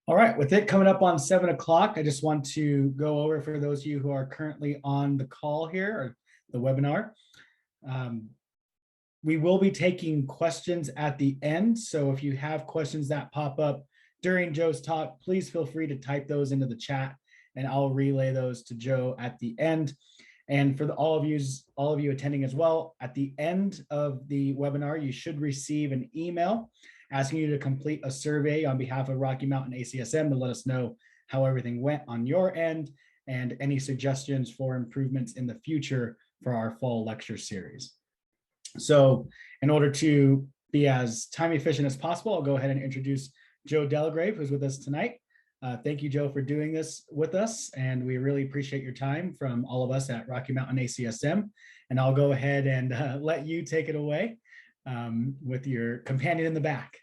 All right, with it coming up on 7 o'clock, I just want to go over for those of you who are currently on the call here or the webinar. We will be taking questions at the end. So if you have questions that pop up during Joe's talk, please feel free to type those into the chat and I'll relay those to Joe at the end. And for all of you attending as well, at the end of the webinar, you should receive an email asking you to complete a survey on behalf of Rocky Mountain ACSM to let us know how everything went on your end and any suggestions for improvements in the future for our fall lecture series. So in order to be as time efficient as possible, I'll go ahead and introduce Joe Delagrave, who's with us tonight. Thank you, Joe, for doing this with us. And we really appreciate your time from all of us at Rocky Mountain ACSM. And I'll go ahead and let you take it away with your companion in the back.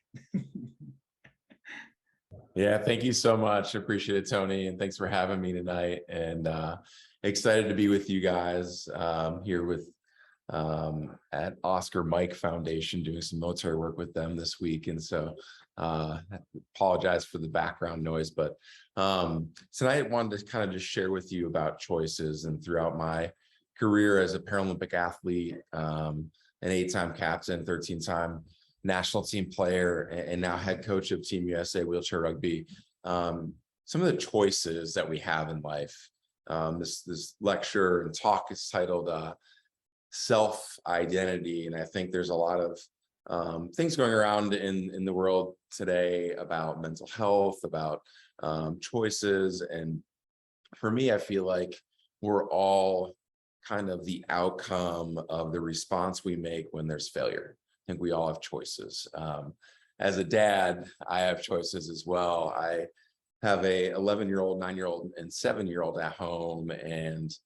Yeah, thank you so much. Appreciate it, Tony. And thanks for having me tonight. And excited to be with you guys here with at Oscar Mike Foundation, doing some military work with them this week. And so I apologize for the background noise, but tonight I wanted to kind of just share with you about choices. And throughout my career as a Paralympic athlete, an 8-time captain, 13-time national team player, and now head coach of Team USA Wheelchair Rugby, some of the choices that we have in life. This lecture and talk is titled Self-Identity, and I think there's a lot of things going around in the world today about mental health, about choices. And for me, I feel like we're all kind of the outcome of the response we make when there's failure. I think we all have choices. As a dad, I have choices as well. I have a 11-year-old, 9-year-old, and 7-year-old at home, and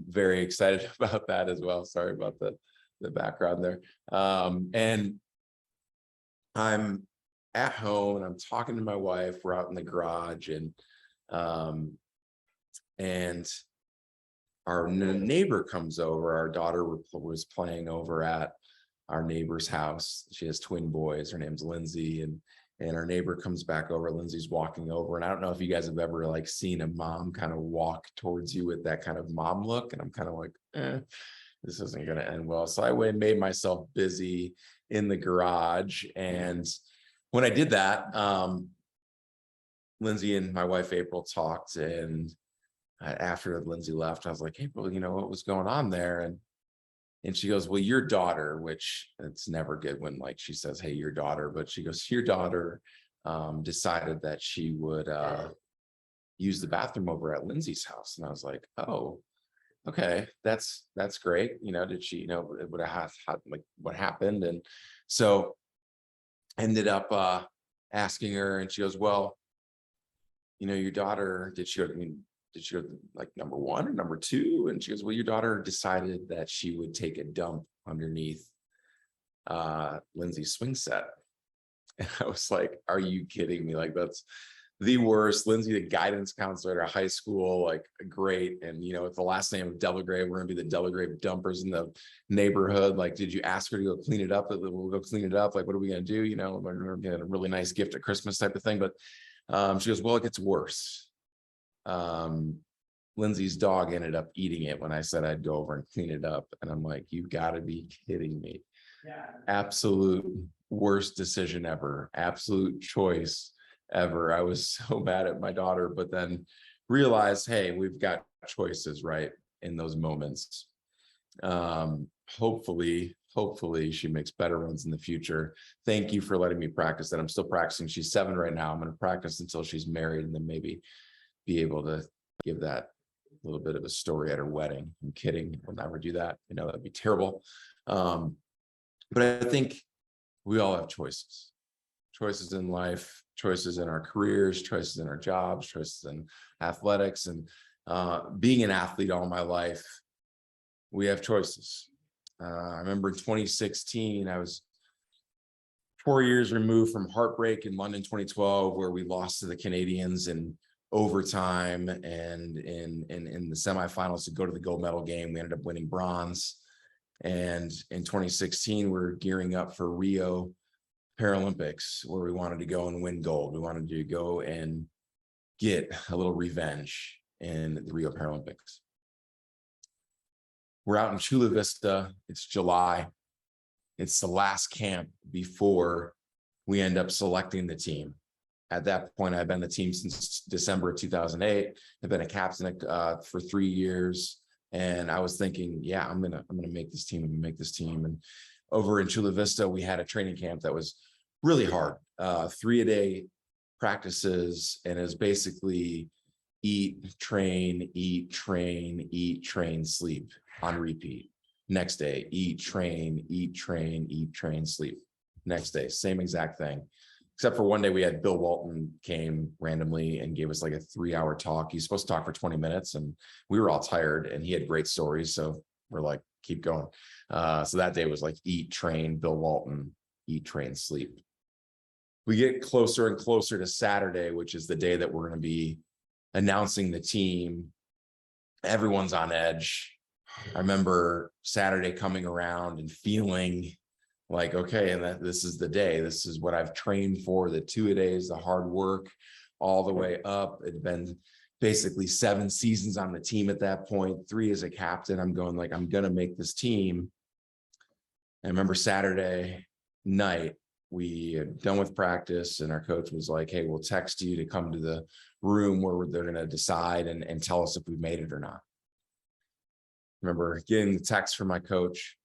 very excited about that as well. Sorry about the background there. And I'm at home and I'm talking to my wife. We're out in the garage, and our neighbor comes over. Our daughter was playing over at our neighbor's house. She has twin boys. Her name's Lindsay, and our neighbor comes back over. Lindsay's walking over, and I don't know if you guys have ever like seen a mom kind of walk towards you with that kind of mom look, and I'm kind of like, this isn't going to end well. So I made myself busy in the garage, and when I did that, Lindsay and my wife April talked, and after Lindsay left, I was like, April, you know what was going on there? And she goes, well, your daughter, which it's never good when like she says, hey, your daughter, but she goes, your daughter decided that she would use the bathroom over at Lindsay's house. And I was like, oh, okay, that's great. You know, did she, you know, like what happened? And so ended up asking her, and she goes, well, you know, your daughter, did she go like number 1 or number 2? And she goes, well, your daughter decided that she would take a dump underneath Lindsay's swing set. And I was like, are you kidding me? Like, that's the worst. Lindsay, the guidance counselor at our high school, like great. And, you know, with the last name of Delagrave, we're going to be the Delagrave dumpers in the neighborhood. Like, did you ask her to go clean it up? We'll go clean it up. Like, what are we going to do? You know, we're getting a really nice gift at Christmas type of thing. But she goes, well, it gets worse. Lindsay's dog ended up eating it when I said I'd go over and clean it up. And I'm like, you've got to be kidding me. Yeah. Absolute worst decision ever. Absolute choice ever. I was so mad at my daughter, but then realized, hey, we've got choices, right? In those moments. Hopefully she makes better ones in the future. Thank you for letting me practice that. I'm still practicing. She's 7 right now. I'm going to practice until she's married, and then maybe be able to give that little bit of a story at her wedding. I'm kidding. We'll never do that. You know, that'd be terrible. But I think we all have choices in life, choices in our careers, choices in our jobs, choices in athletics. And being an athlete all my life, we have choices. I remember in 2016, I was 4 years removed from heartbreak in London 2012, where we lost to the Canadians in overtime, and in the semifinals to go to the gold medal game. We ended up winning bronze. And in 2016, we're gearing up for Rio Paralympics where we wanted to go and win gold. We wanted to go and get a little revenge in the Rio Paralympics. We're out in Chula Vista. It's July. It's the last camp before we end up selecting the team. At that point, I've been the team since December of 2008. I've been a captain for 3 years. And I was thinking, yeah, I'm gonna make this team. I'm gonna make this team. And over in Chula Vista, we had a training camp that was really hard. 3-a-day practices, and it was basically eat, train, sleep on repeat. Next day, eat, train, sleep. Next day, same exact thing. Except for one day we had Bill Walton came randomly and gave us like a 3-hour talk. He's supposed to talk for 20 minutes and we were all tired and he had great stories. So we're like, keep going. So that day was like eat, train, Bill Walton, eat, train, sleep. We get closer and closer to Saturday, which is the day that we're going to be announcing the team. Everyone's on edge. I remember Saturday coming around and feeling like, okay, and this is the day. This is what I've trained for, the 2-a-days, the hard work all the way up. It'd been basically 7 seasons on the team at that point, 3 as a captain. I'm going like, I'm going to make this team. I remember Saturday night, we had done with practice and our coach was like, hey, we'll text you to come to the room where they're going to decide and tell us if we made it or not. I remember getting the text from my coach.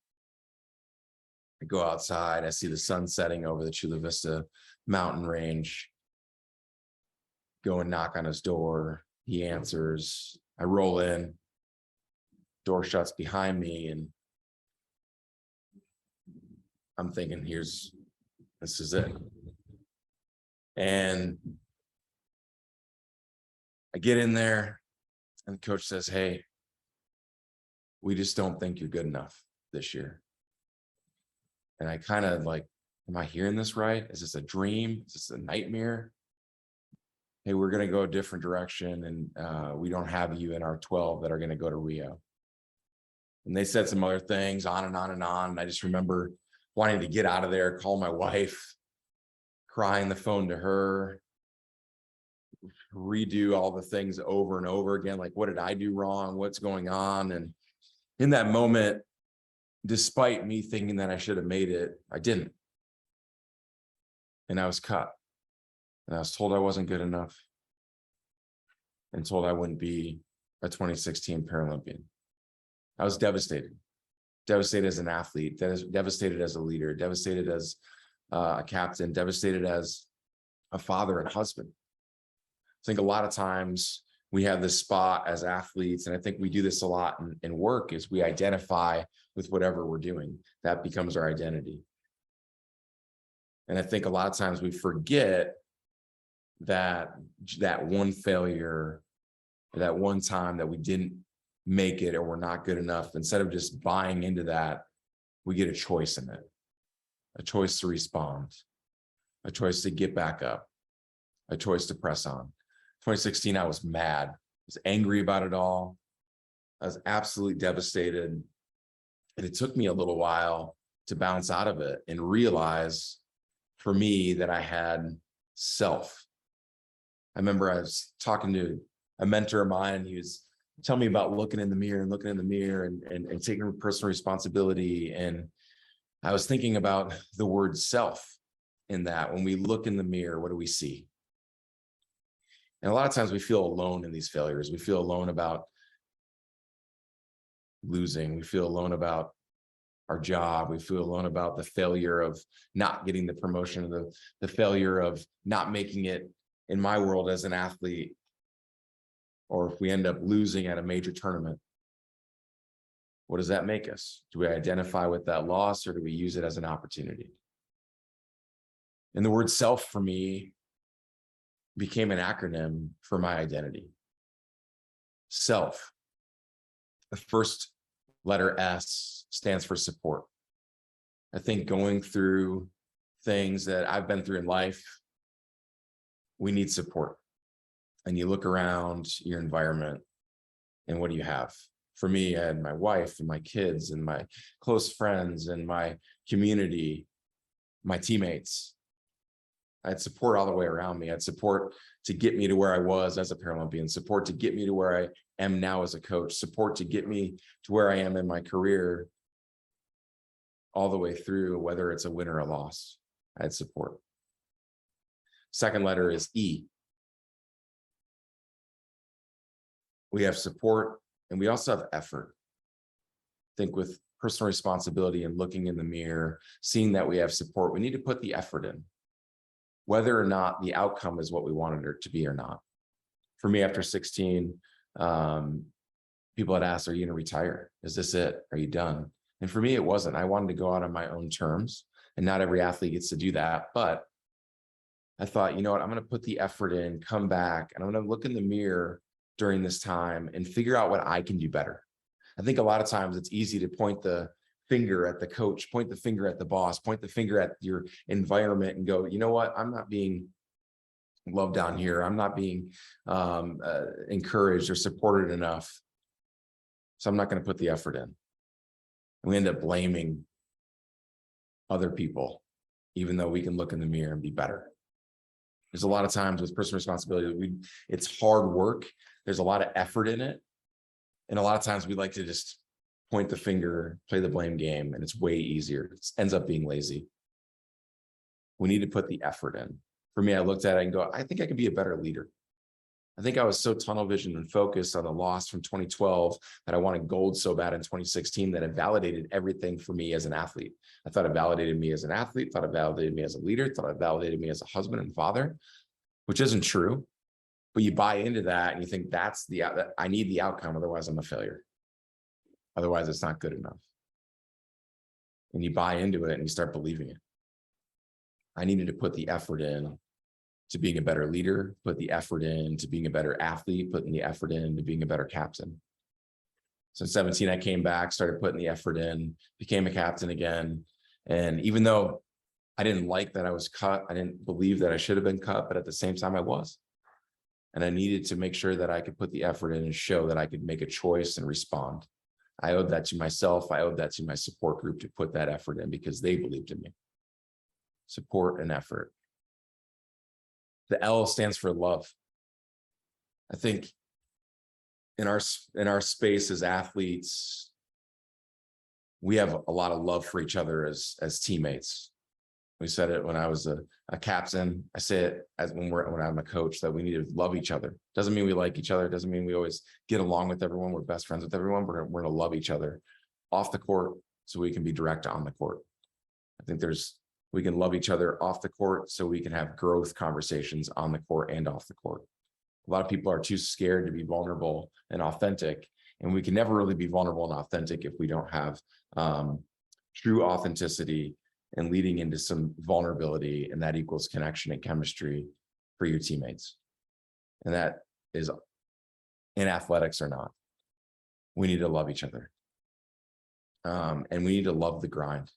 I go outside, I see the sun setting over the Chula Vista mountain range. Go and knock on his door. He answers. I roll in. Door shuts behind me, and I'm thinking, this is it. And I get in there, and the coach says, hey, we just don't think you're good enough this year. And I kind of like, am I hearing this right? Is this a dream? Is this a nightmare? Hey, we're going to go a different direction, and we don't have you in our 12 that are going to go to Rio. And they said some other things on and on and on. And I just remember wanting to get out of there, call my wife, crying the phone to her, redo all the things over and over again. Like, what did I do wrong? What's going on? And in that moment, despite me thinking that I should have made it, I didn't. And I was cut. And I was told I wasn't good enough and told I wouldn't be a 2016 Paralympian. I was devastated as an athlete, devastated as a leader, devastated as a captain, devastated as a father and husband. I think a lot of times we have this spot as athletes, and I think we do this a lot in work, is we identify with whatever we're doing. That becomes our identity. And I think a lot of times we forget that one failure, that one time that we didn't make it or we're not good enough, instead of just buying into that, we get a choice in it, a choice to respond, a choice to get back up, a choice to press on. 2016, I was mad. I was angry about it all. I was absolutely devastated. And it took me a little while to bounce out of it and realize for me that I had self. I remember I was talking to a mentor of mine. He was telling me about looking in the mirror and taking personal responsibility. And I was thinking about the word self in that. When we look in the mirror, what do we see? And a lot of times we feel alone in these failures. We feel alone about losing. We feel alone about our job. We feel alone about the failure of not getting the promotion, the failure of not making it in my world as an athlete, or if we end up losing at a major tournament. What does that make us? Do we identify with that loss, or do we use it as an opportunity? And the word self for me became an acronym for my identity. Self. The first letter S stands for support. I think going through things that I've been through in life, we need support. And you look around your environment, and what do you have? For me, I had my wife and my kids and my close friends and my community, my teammates. I had support all the way around me. I had support to get me to where I was as a Paralympian, support to get me to where I am now as a coach, support to get me to where I am in my career all the way through, whether it's a win or a loss. I had support. Second letter is E. We have support and we also have effort. I think with personal responsibility and looking in the mirror, seeing that we have support, we need to put the effort in, whether or not the outcome is what we wanted it to be or not. For me, after 16, people had asked, are you going to retire? Is this it? Are you done? And for me, it wasn't. I wanted to go out on my own terms, and not every athlete gets to do that. But I thought, you know what, I'm going to put the effort in, come back, and I'm going to look in the mirror during this time and figure out what I can do better. I think a lot of times it's easy to point the finger at the coach, point the finger at the boss, point the finger at your environment and go, you know what, I'm not being loved down here. I'm not being encouraged or supported enough. So I'm not going to put the effort in. And we end up blaming other people, even though we can look in the mirror and be better. There's a lot of times with personal responsibility, it's hard work. There's a lot of effort in it. And a lot of times we like to just point the finger, play the blame game, and it's way easier. It ends up being lazy. We need to put the effort in. For me, I looked at it and go, I think I could be a better leader. I think I was so tunnel visioned and focused on the loss from 2012 that I wanted gold so bad in 2016 that it validated everything for me as an athlete. I thought it validated me as an athlete, thought it validated me as a leader, thought it validated me as a husband and father, which isn't true. But you buy into that and you think I need the outcome, otherwise I'm a failure. Otherwise it's not good enough. And you buy into it and you start believing it. I needed to put the effort in to being a better leader, put the effort in to being a better athlete, putting the effort in to being a better captain. So in 17, I came back, started putting the effort in, became a captain again. And even though I didn't like that I was cut, I didn't believe that I should have been cut, but at the same time I was. And I needed to make sure that I could put the effort in and show that I could make a choice and respond. I owed that to myself. I owed that to my support group to put that effort in because they believed in me. Support and effort. The L stands for love. I think in our space as athletes, we have a lot of love for each other as teammates. We said it when I was a captain. I say it when I'm a coach, that we need to love each other. Doesn't mean we like each other. Doesn't mean we always get along with everyone. We're best friends with everyone. We're going to love each other off the court so we can be direct on the court. I think we can love each other off the court so we can have growth conversations on the court and off the court. A lot of people are too scared to be vulnerable and authentic, and we can never really be vulnerable and authentic if we don't have true authenticity and leading into some vulnerability, and that equals connection and chemistry for your teammates. And that is in athletics or not. We need to love each other. And we need to love the grind.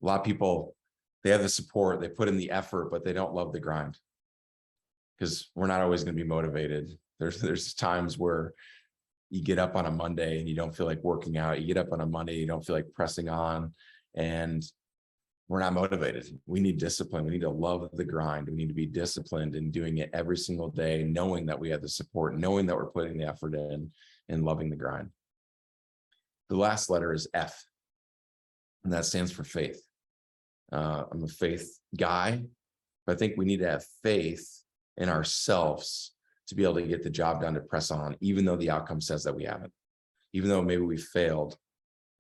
A lot of people, they have the support, they put in the effort, but they don't love the grind because we're not always going to be motivated. There's times where you get up on a Monday and you don't feel like working out. You get up on a Monday, you don't feel like pressing on, and we're not motivated. We need discipline. We need to love the grind. We need to be disciplined in doing it every single day, knowing that we have the support, knowing that we're putting the effort in, and loving the grind. The last letter is F, and that stands for faith. I'm a faith guy, but I think we need to have faith in ourselves to be able to get the job done, to press on, even though the outcome says that we haven't. Even though maybe we failed,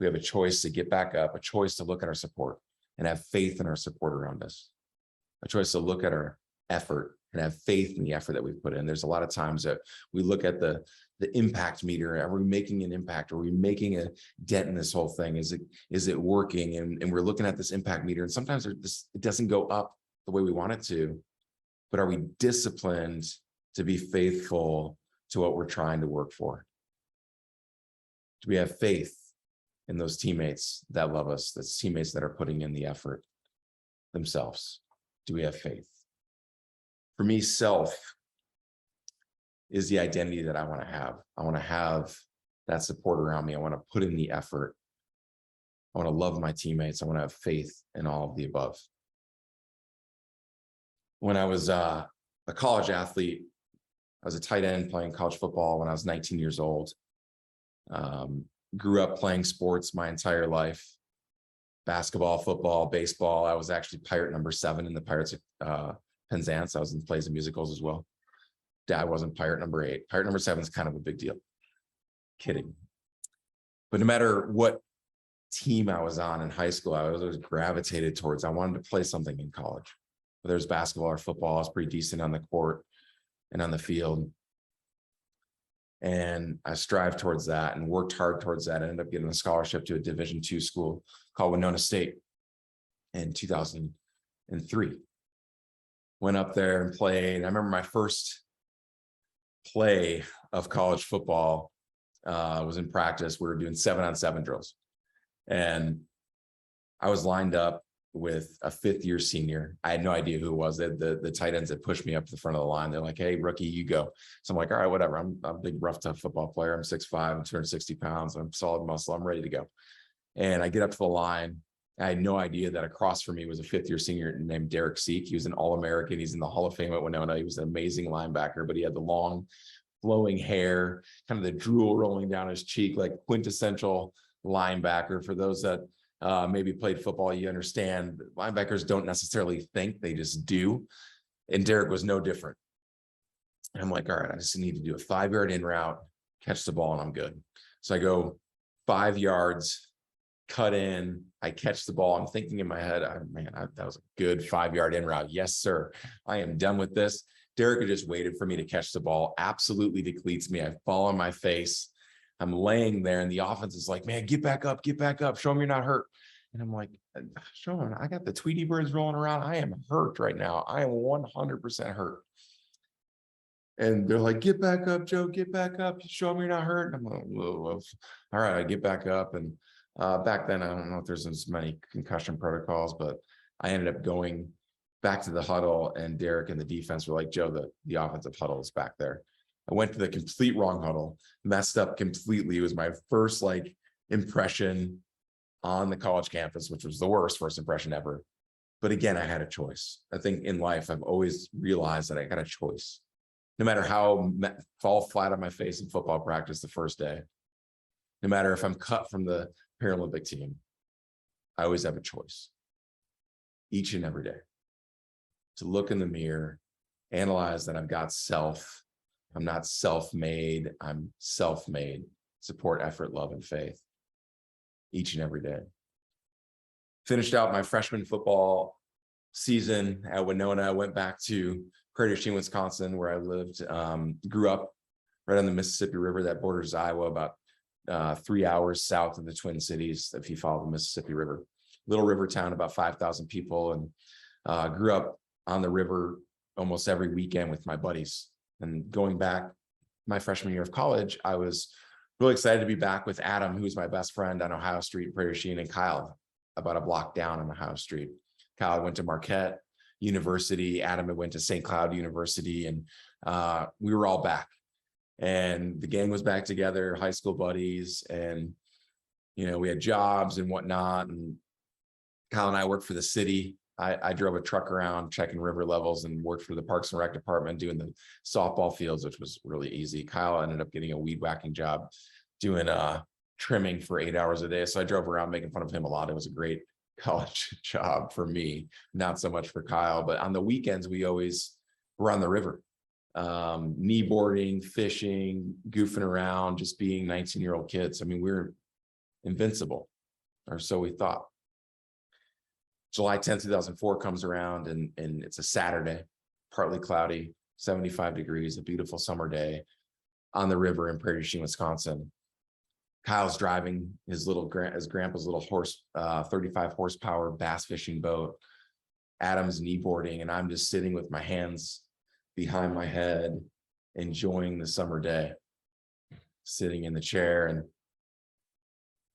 we have a choice to get back up, a choice to look at our support and have faith in our support around us, a choice to look at our effort and have faith in the effort that we've put in. There's a lot of times that we look at the impact meter. Are we making an impact? Are we making a dent in this whole thing? Is it working? And we're looking at this impact meter, and sometimes it doesn't go up the way we want it to, but are we disciplined to be faithful to what we're trying to work for? Do we have faith in those teammates that love us, those teammates that are putting in the effort themselves? Do we have faith? For me, self is the identity that I want to have. I want to have that support around me. I want to put in the effort. I want to love my teammates. I want to have faith in all of the above. when I was a college athlete. I was a tight end playing college football when I was 19 years old. Grew up playing sports my entire life. Basketball, football, baseball. I was actually pirate number 7 in the Pirates of Penzance. I was in plays and musicals as well. Dad wasn't pirate number 8. Pirate number 7 is kind of a big deal. Kidding. But no matter what team I was on in high school, I was always gravitated towards, I wanted to play something in college. Whether it was basketball or football, I was pretty decent on the court and on the field. And I strived towards that and worked hard towards that. I ended up getting a scholarship to a Division II school called Winona State in 2003. Went up there and played. I remember my first play of college football was in practice. We were doing 7-on-7 drills. And I was lined up with a 5th-year senior. I had no idea who it was. The tight ends that pushed me up to the front of the line. They're like, "Hey, rookie, you go." So I'm like, "All right, whatever. I'm a big, rough, tough football player. I'm 6'5", I'm 260 pounds. I'm solid muscle. I'm ready to go." And I get up to the line. I had no idea that across from me was a 5th-year senior named Derek Seek. He was an All-American. He's in the Hall of Fame at Winona. He was an amazing linebacker, but he had the long, flowing hair, kind of the drool rolling down his cheek, like quintessential linebacker. For those that maybe played football, you understand linebackers don't necessarily think, they just do. And Derek was no different. And I'm like, all right, I just need to do a 5-yard in route, catch the ball, and I'm good. So I go 5 yards, cut in, I catch the ball. I'm thinking in my head, that was a good 5-yard in route. Yes, sir. I am done with this. Derek had just waited for me to catch the ball, absolutely depletes me. I fall on my face. I'm laying there and the offense is like, "Man, get back up, show them you're not hurt." And I'm like, "Show them, I got the Tweety birds rolling around. I am hurt right now. I am 100% hurt." And they're like, "Get back up, Joe, get back up. Show them you're not hurt." And I'm like, "Whoa. All right," I get back up. And back then, I don't know if there's as many concussion protocols, but I ended up going back to the huddle, and Derek and the defense were like, "Joe, the offensive huddle is back there." I went to the complete wrong huddle, messed up completely. It was my first impression on the college campus, which was the worst first impression ever. But again, I had a choice. I think in life, I've always realized that I got a choice. No matter how fall flat on my face in football practice the first day, no matter if I'm cut from the Paralympic team, I always have a choice each and every day to look in the mirror, analyze that I've got self. I'm not self-made. I'm self-made. Support, effort, love, and faith each and every day. Finished out my freshman football season at Winona. I went back to Prairie du Chien, Wisconsin, where I lived. Grew up right on the Mississippi River that borders Iowa, about 3 hours south of the Twin Cities, if you follow the Mississippi River. Little river town, about 5,000 people, and grew up on the river almost every weekend with my buddies. And going back my freshman year of college, I was really excited to be back with Adam, who's my best friend on Ohio Street, Prairie du Chien, and Kyle, about a block down on Ohio Street. Kyle went to Marquette University. Adam had went to St. Cloud University, and we were all back. And the gang was back together, high school buddies, and we had jobs and whatnot. And Kyle and I worked for the city. I drove a truck around checking river levels and worked for the Parks and Rec department doing the softball fields, which was really easy. Kyle ended up getting a weed whacking job doing trimming for 8 hours a day. So I drove around making fun of him a lot. It was a great college job for me, not so much for Kyle. But on the weekends, we always were on the river, knee boarding, fishing, goofing around, just being 19-year-old kids. I mean, we were invincible, or so we thought. July 10th, 2004 comes around, and it's a Saturday, partly cloudy, 75 degrees, a beautiful summer day on the river in Prairie du Chien, Wisconsin. Kyle's driving his grandpa's little 35 horsepower bass fishing boat. Adam's knee boarding, and I'm just sitting with my hands behind my head, enjoying the summer day, sitting in the chair. And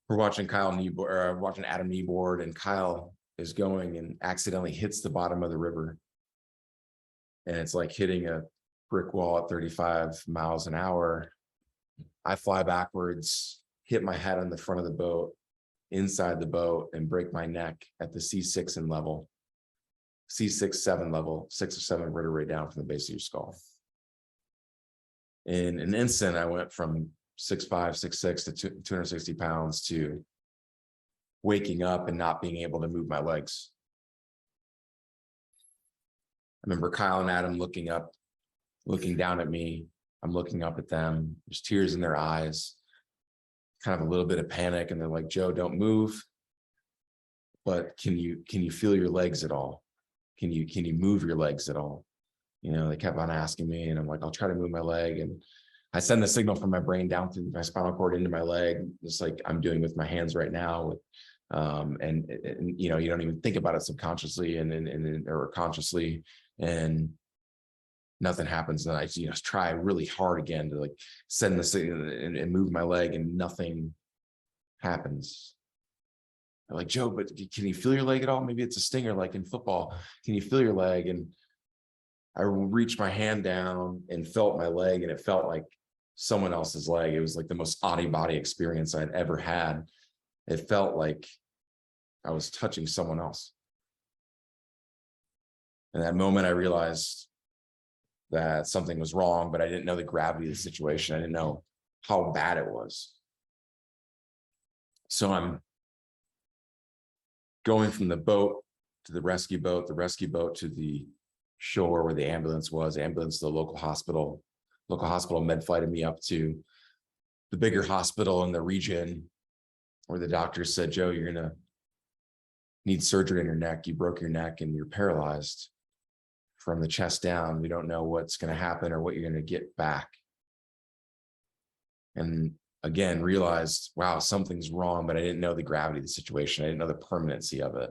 we're watching watching Adam kneeboard, and Kyle is going and accidentally hits the bottom of the river. And it's like hitting a brick wall at 35 miles an hour. I fly backwards, hit my head on the front of the boat, inside the boat, and break my neck at the C6 level. C6, 7 level, 6 or 7 vertebrae down from the base of your skull. In an instant, I went from 6'5", 6'6" to 260 pounds to waking up and not being able to move my legs. I remember Kyle and Adam looking up, looking down at me. I'm looking up at them. There's tears in their eyes, kind of a little bit of panic. And they're like, Joe, don't move. But can you feel your legs at all? Can you move your legs at all? You know, they kept on asking me, and I'm like, I'll try to move my leg. And I send the signal from my brain down through my spinal cord into my leg, just like I'm doing with my hands right now. With, and you know, you don't even think about it subconsciously or consciously, and nothing happens. And I, you know, try really hard again to like send the signal and move my leg, and nothing happens. I'm like, Joe, but can you feel your leg at all? Maybe it's a stinger like in football. Can you feel your leg? And I reached my hand down and felt my leg, and it felt like someone else's leg. It was like the most out-of-body experience I'd ever had. It felt like I was touching someone else. In that moment, I realized that something was wrong, but I didn't know the gravity of the situation. I didn't know how bad it was. So I'm going from the boat to the rescue boat to the shore where the ambulance was, ambulance to the local hospital med flighted me up to the bigger hospital in the region, where the doctor said, Joe, you're going to need surgery in your neck. You broke your neck and you're paralyzed from the chest down. We don't know what's going to happen or what you're going to get back. And again, realized, wow, something's wrong, but I didn't know the gravity of the situation. I didn't know the permanency of it.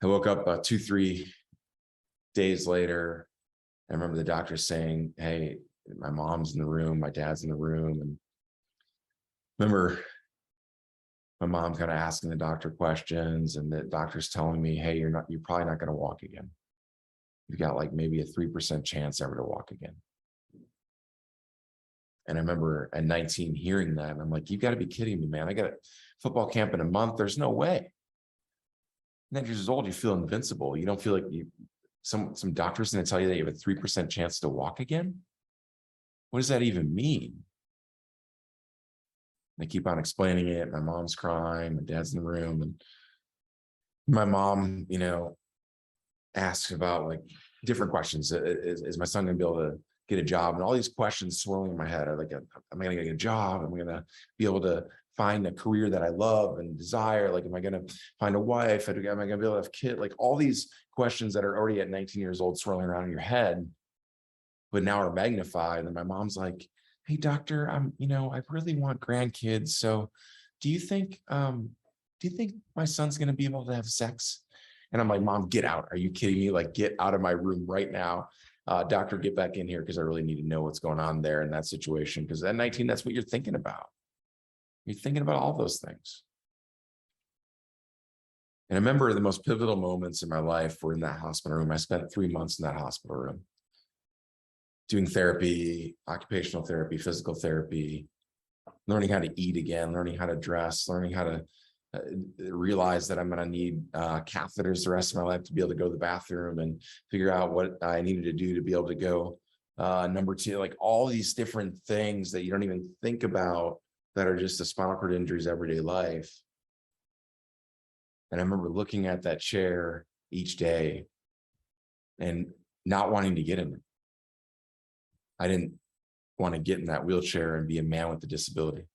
I woke up 2-3 days later. I remember the doctor saying, hey, my mom's in the room, my dad's in the room. And remember my mom kind of asking the doctor questions, and the doctor's telling me, hey, you're probably not going to walk again. You've got like maybe a 3% chance ever to walk again. And I remember at 19 hearing that, and I'm like, you got to be kidding me, man. I got a football camp in a month. There's no way. 19 years old, you feel invincible. You don't feel like some doctor's going to tell you that you have a 3% chance to walk again. What does that even mean? They keep on explaining it. My mom's crying. My dad's in the room. And my mom, you know, asks about like different questions. Is my son going to be able to get a job? And all these questions swirling in my head are like, am I going to get a job? Am I going to be able to find a career that I love and desire? Like, am I going to find a wife? Am I going to be able to have kids? Like all these questions that are already at 19 years old swirling around in your head, but now are magnified. And my mom's like, hey, doctor, I really want grandkids. So do you think my son's going to be able to have sex? And I'm like, Mom, get out. Are you kidding me? Like, get out of my room right now. Doctor, get back in here, because I really need to know what's going on there in that situation. Because at 19, that's what you're thinking about. You're thinking about all those things. And I remember the most pivotal moments in my life were in that hospital room. I spent 3 months in that hospital room doing therapy, occupational therapy, physical therapy, learning how to eat again, learning how to dress, learning how to realize that I'm going to need catheters the rest of my life to be able to go to the bathroom, and figure out what I needed to do to be able to go. Number 2, like all these different things that you don't even think about that are just the spinal cord injuries, everyday life. And I remember looking at that chair each day and not wanting to get in it. I didn't want to get in that wheelchair and be a man with a disability.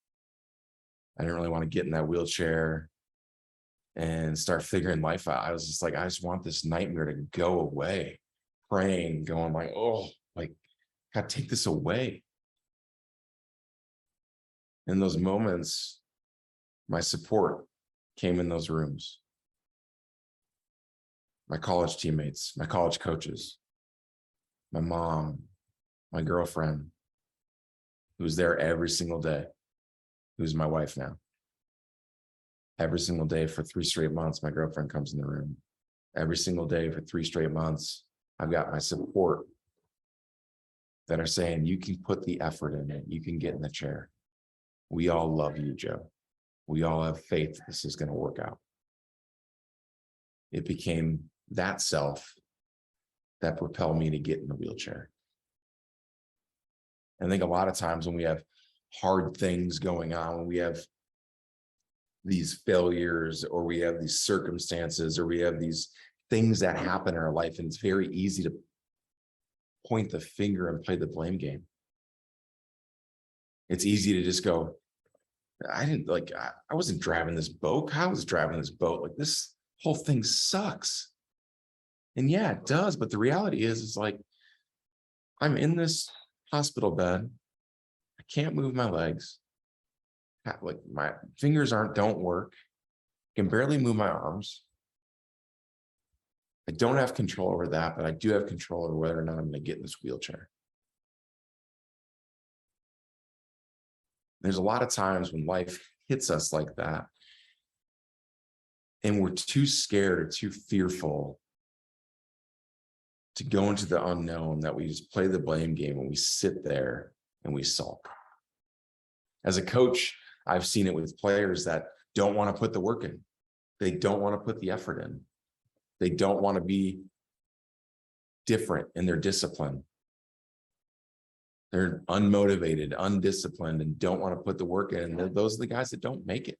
I didn't really want to get in that wheelchair and start figuring life out. I was just like, I just want this nightmare to go away. Praying, going like, oh, like, God, take this away. In those moments, my support came in those rooms. My college teammates, my college coaches, my mom, my girlfriend, who was there every single day, who's my wife now. Every single day for 3 straight months, my girlfriend comes in the room. Every single day for 3 straight months, I've got my support that are saying, you can put the effort in it. You can get in the chair. We all love you, Joe. We all have faith this is going to work out. It became that self that propelled me to get in the wheelchair. I think a lot of times when we have hard things going on, when we have these failures, or we have these circumstances, or we have these things that happen in our life, and it's very easy to point the finger and play the blame game. It's easy to just go, I wasn't driving this boat. How was driving this boat? Like, this whole thing sucks. And yeah, it does. But the reality is, it's like, I'm in this hospital bed. I can't move my legs. Like, my fingers don't work. I can barely move my arms. I don't have control over that, but I do have control over whether or not I'm going to get in this wheelchair. There's a lot of times when life hits us like that, and we're too scared or too fearful to go into the unknown, that we just play the blame game and we sit there and we sulk. As a coach, I've seen it with players that don't want to put the work in. They don't want to put the effort in. They don't want to be different in their discipline. They're unmotivated, undisciplined, and don't want to put the work in. And those are the guys that don't make it.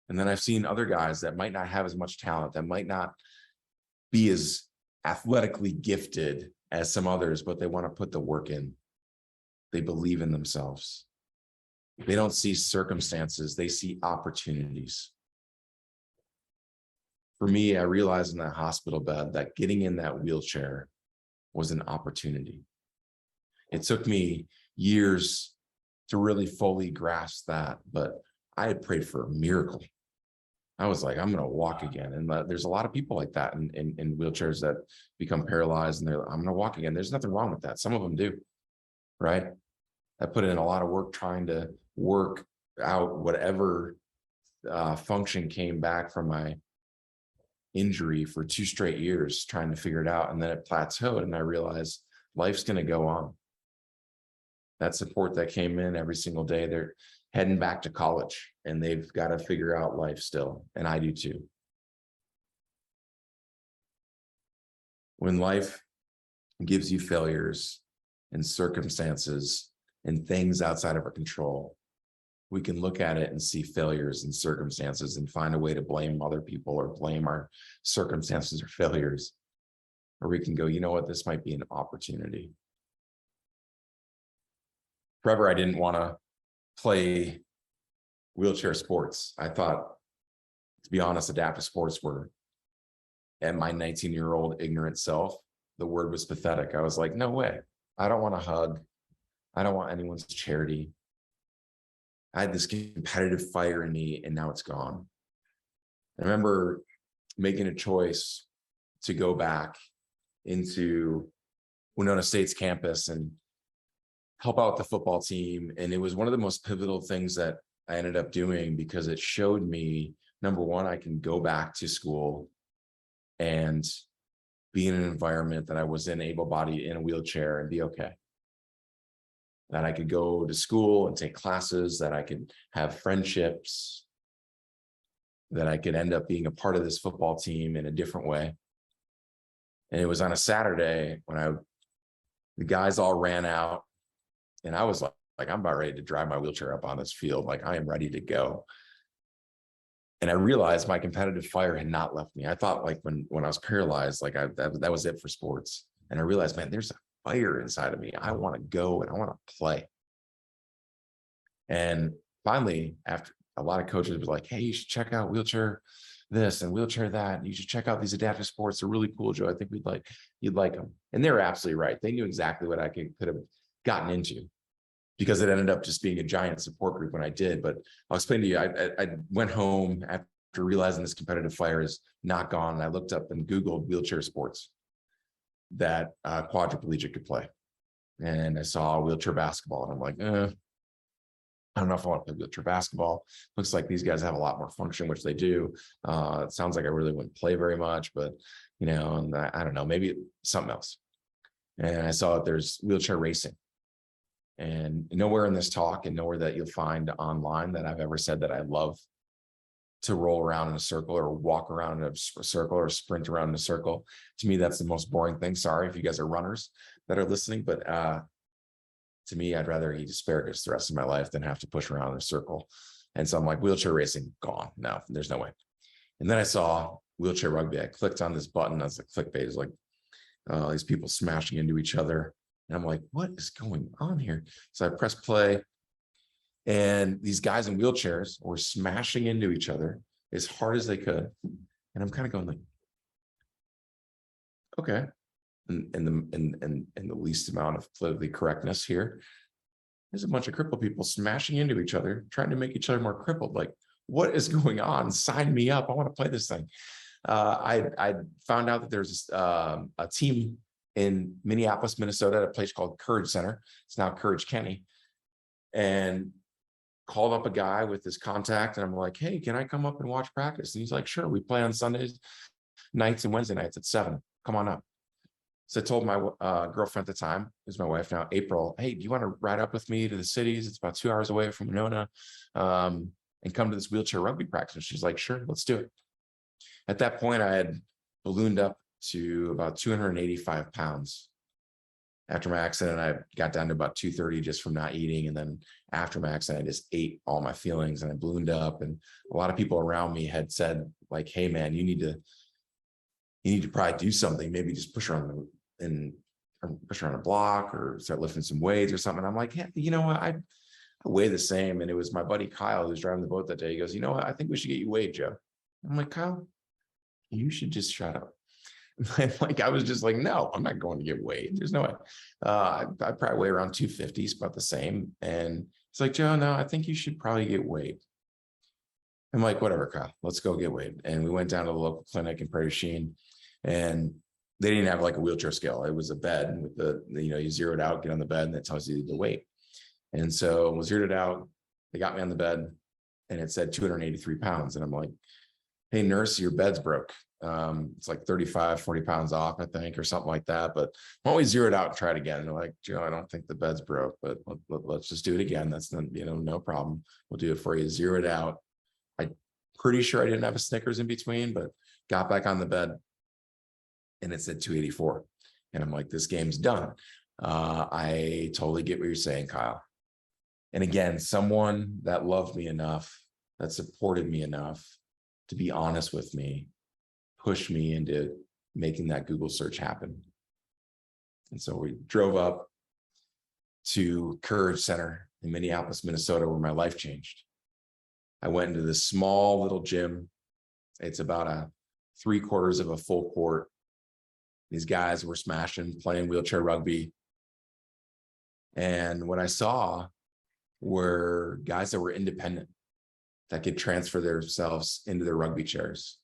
And then I've seen other guys that might not have as much talent, that might not be as athletically gifted as some others, but they want to put the work in. They believe in themselves. They don't see circumstances, they see opportunities. For me, I realized in that hospital bed that getting in that wheelchair was an opportunity. It took me years to really fully grasp that, but I had prayed for a miracle. I was like, I'm going to walk again. And there's a lot of people like that in wheelchairs that become paralyzed, and they're like, I'm going to walk again. There's nothing wrong with that. Some of them do, right? I put in a lot of work trying to work out whatever function came back from my injury for 2 straight years, trying to figure it out. And then it plateaued, and I realized life's going to go on. That support that came in every single day, they're heading back to college, and they've got to figure out life still. And I do too. When life gives you failures and circumstances and things outside of our control, we can look at it and see failures and circumstances and find a way to blame other people or blame our circumstances or failures. Or we can go, you know what, this might be an opportunity. Forever, I didn't want to play wheelchair sports. I thought, to be honest, adaptive sports were, and my 19-year-old ignorant self, the word was pathetic. I was like, no way. I don't want a hug. I don't want anyone's charity. I had this competitive fire in me, and now it's gone. I remember making a choice to go back into Winona State's campus and help out the football team. And it was one of the most pivotal things that I ended up doing, because it showed me, number one, I can go back to school and be in an environment that I was in, able-bodied, in a wheelchair, and be okay. That I could go to school and take classes, that I could have friendships, that I could end up being a part of this football team in a different way. And it was on a Saturday when the guys all ran out, and I was like, I'm about ready to drive my wheelchair up on this field. Like, I am ready to go. And I realized my competitive fire had not left me. I thought, like, when I was paralyzed, like that was it for sports. And I realized, man, there's a fire inside of me. I want to go and I want to play. And finally, after a lot of coaches were like, hey, you should check out wheelchair this and wheelchair that. You should check out these adaptive sports. They're really cool, Joe. I think you'd like them. And they were absolutely right. They knew exactly what I could have gotten into, because it ended up just being a giant support group when I did. But I'll explain to you, I went home after realizing this competitive fire is not gone. And I looked up and Googled wheelchair sports that quadriplegic could play. And I saw wheelchair basketball, and I'm like, I don't know if I want to play wheelchair basketball. Looks like these guys have a lot more function, which they do. It sounds like I really wouldn't play very much, but and I don't know, maybe something else. And I saw that there's wheelchair racing. And nowhere in this talk, and nowhere that you'll find online, that I've ever said that I love to roll around in a circle or walk around in a circle or sprint around in a circle. To me, that's the most boring thing. Sorry if you guys are runners that are listening, but to me, I'd rather eat asparagus the rest of my life than have to push around in a circle. And so I'm like, wheelchair racing, gone. No, there's no way. And then I saw wheelchair rugby. I clicked on this button as a clickbait. It's like these people smashing into each other. And I'm like, what is going on here? So I press play, and these guys in wheelchairs were smashing into each other as hard as they could. And I'm kind of going like, okay. And the least amount of politically correctness here, there's a bunch of crippled people smashing into each other, trying to make each other more crippled. Like, what is going on? Sign me up. I want to play this thing. I found out that there's a team in Minneapolis, Minnesota, at a place called Courage Center. It's now Courage Kenny. And called up a guy with his contact, and I'm like, hey, can I come up and watch practice? And he's like, sure. We play on Sundays nights and Wednesday nights at 7. Come on up. So I told my girlfriend at the time, who's my wife now, April, hey, do you want to ride up with me to the cities? It's about 2 hours away from Winona, and come to this wheelchair rugby practice. She's like, sure, let's do it. At that point, I had ballooned up to about 285 pounds. After my accident, I got down to about 230 just from not eating. And then after my accident, I just ate all my feelings and I ballooned up. And a lot of people around me had said, like, hey, man, you need to probably do something, maybe just push around push around a block or start lifting some weights or something. And I'm like, yeah, you know what? I weigh the same. And it was my buddy Kyle who's driving the boat that day. He goes, you know what? I think we should get you weighed, Joe. I'm like, Kyle, you should just shut up. Like, I was just like, no, I'm not going to get weighed. There's no way. I probably weigh around 250, it's about the same. And it's like, Joe, no, I think you should probably get weighed. I'm like, whatever, Kyle, let's go get weighed. And we went down to the local clinic in Prairie du Chien, and they didn't have like a wheelchair scale. It was a bed with you zero it out, get on the bed, and that tells you the weight. And so we zeroed it out. They got me on the bed, and it said 283 pounds. And I'm like, hey, nurse, your bed's broke. It's like 35, 40 pounds off, I think, or something like that. But why don't we zero it out and try it again? And they're like, Joe, I don't think the bed's broke, but let's just do it again. That's no problem. We'll do it for you. Zero it out. I'm pretty sure I didn't have a Snickers in between, but got back on the bed and it said 284. And I'm like, this game's done. I totally get what you're saying, Kyle. And again, someone that loved me enough, that supported me enough to be honest with me, pushed me into making that Google search happen. And so we drove up to Courage Center in Minneapolis, Minnesota, where my life changed. I went into this small little gym. It's about a 3/4 of a full court. These guys were smashing, playing wheelchair rugby. And what I saw were guys that were independent, that could transfer themselves into their rugby chairs,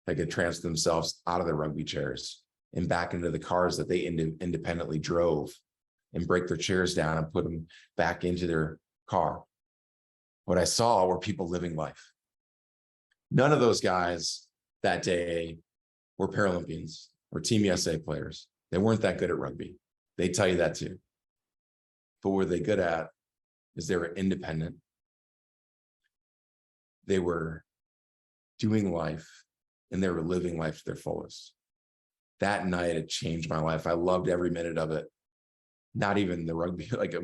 that could transfer themselves out of their rugby chairs and back into the cars that they independently drove, and break their chairs down and put them back into their car. What I saw were people living life. None of those guys that day were Paralympians or Team USA players. They weren't that good at rugby. They tell you that too. But what they're good at is they were independent. They were doing life, and they were living life to their fullest. That night, it changed my life. I loved every minute of it. Not even the rugby. Like,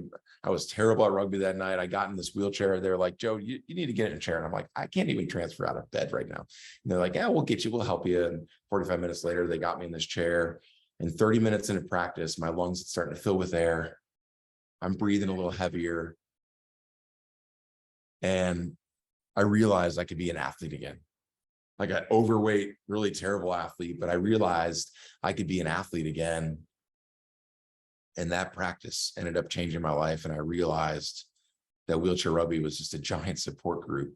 I was terrible at rugby that night. I got in this wheelchair. They're like, Joe, you need to get in a chair. And I'm like, I can't even transfer out of bed right now. And they're like, yeah, we'll get you. We'll help you. And 45 minutes later, they got me in this chair. And 30 minutes into practice, my lungs are starting to fill with air. I'm breathing a little heavier. And I realized I could be an athlete again. Like an overweight, really terrible athlete, but I realized I could be an athlete again. And that practice ended up changing my life. And I realized that wheelchair rugby was just a giant support group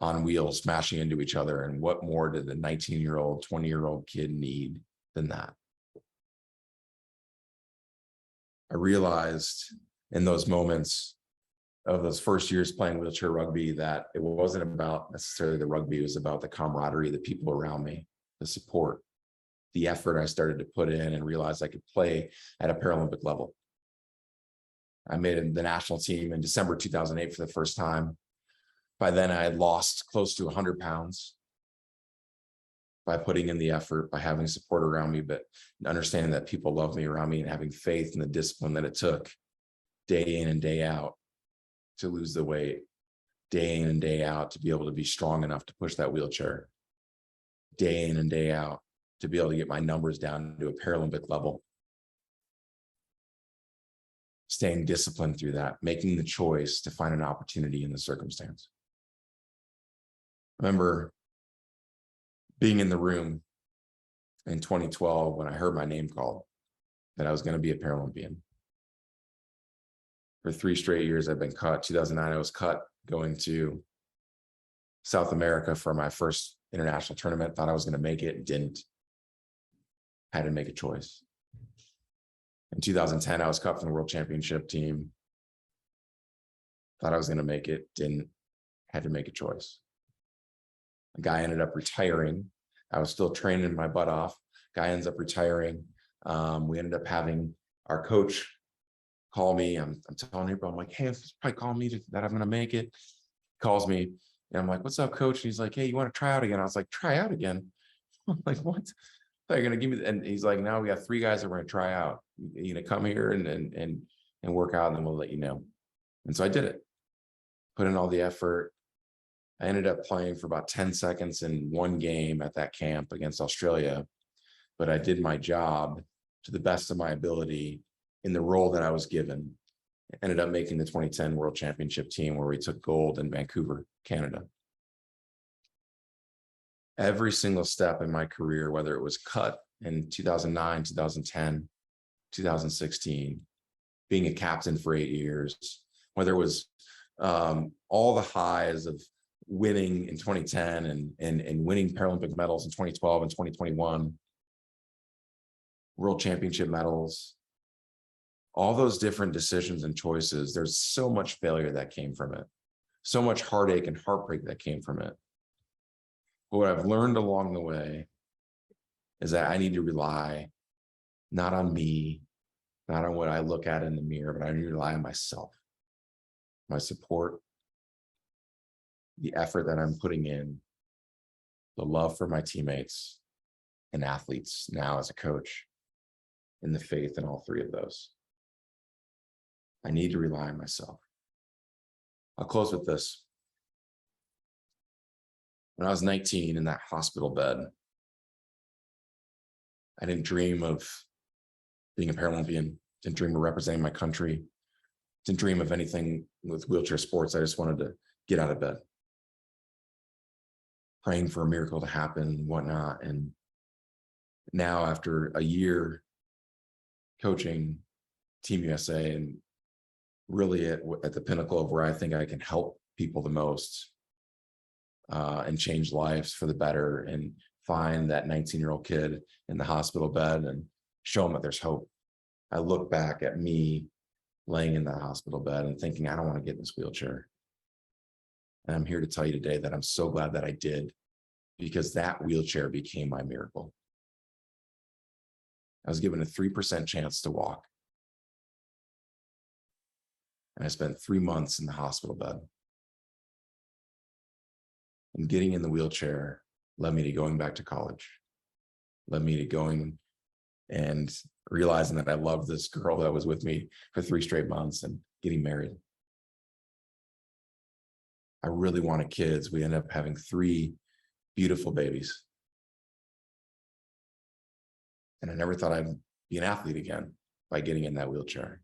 on wheels, smashing into each other. And what more did a 19-year-old, 20-year-old kid need than that? I realized in those moments of those first years playing wheelchair rugby that it wasn't about necessarily the rugby, it was about the camaraderie, the people around me, the support, the effort I started to put in, and realized I could play at a Paralympic level. I made the national team in December 2008 for the first time. By then I had lost close to 100 pounds by putting in the effort, by having support around me, but understanding that people love me around me and having faith in the discipline that it took day in and day out to lose the weight, day in and day out to be able to be strong enough to push that wheelchair, day in and day out to be able to get my numbers down to a Paralympic level. Staying disciplined through that, making the choice to find an opportunity in the circumstance. I remember being in the room in 2012 when I heard my name called, that I was going to be a Paralympian. For 3 straight years, I've been cut. 2009, I was cut going to South America for my first international tournament. Thought I was going to make it, didn't. Had to make a choice. In 2010, I was cut from the World Championship team. Thought I was going to make it, didn't. Had to make a choice. A guy ended up retiring. I was still training my butt off. Guy ends up retiring. We ended up having our coach call me. I'm telling April, I'm like, hey, he's probably calling me that I'm going to make it. Calls me. And I'm like, what's up, coach? And he's like, hey, you want to try out again? I was like, try out again? I'm like, what? They're going to give me, and he's like, now we got 3 guys that we're going to try out. You know, come here and work out, and then we'll let you know. And so I did it. Put in all the effort. I ended up playing for about 10 seconds in one game at that camp against Australia, but I did my job to the best of my ability in the role that I was given. Ended up making the 2010 World Championship team, where we took gold in Vancouver, Canada. Every single step in my career, whether it was cut in 2009, 2010, 2016, being a captain for 8 years, whether it was all the highs of winning in 2010 and winning Paralympic medals in 2012 and 2021, World Championship medals, all those different decisions and choices, there's so much failure that came from it, so much heartache and heartbreak that came from it. But what I've learned along the way is that I need to rely not on me, not on what I look at in the mirror, but I need to rely on myself, my support, the effort that I'm putting in, the love for my teammates and athletes now as a coach, and the faith in all 3 of those. I need to rely on myself. I'll close with this. When I was 19 in that hospital bed, I didn't dream of being a Paralympian, didn't dream of representing my country, didn't dream of anything with wheelchair sports. I just wanted to get out of bed, praying for a miracle to happen and whatnot. And now, after a year coaching Team USA and really at the pinnacle of where I think I can help people the most, and change lives for the better, and find that 19-year-old kid in the hospital bed and show them that there's hope. I look back at me laying in the hospital bed and thinking, I don't want to get in this wheelchair. And I'm here to tell you today that I'm so glad that I did, because that wheelchair became my miracle. I was given a 3% chance to walk. And I spent 3 months in the hospital bed. And getting in the wheelchair led me to going back to college, led me to going and realizing that I loved this girl that was with me for 3 straight months and getting married. I really wanted kids. We ended up having 3 beautiful babies. And I never thought I'd be an athlete again by getting in that wheelchair.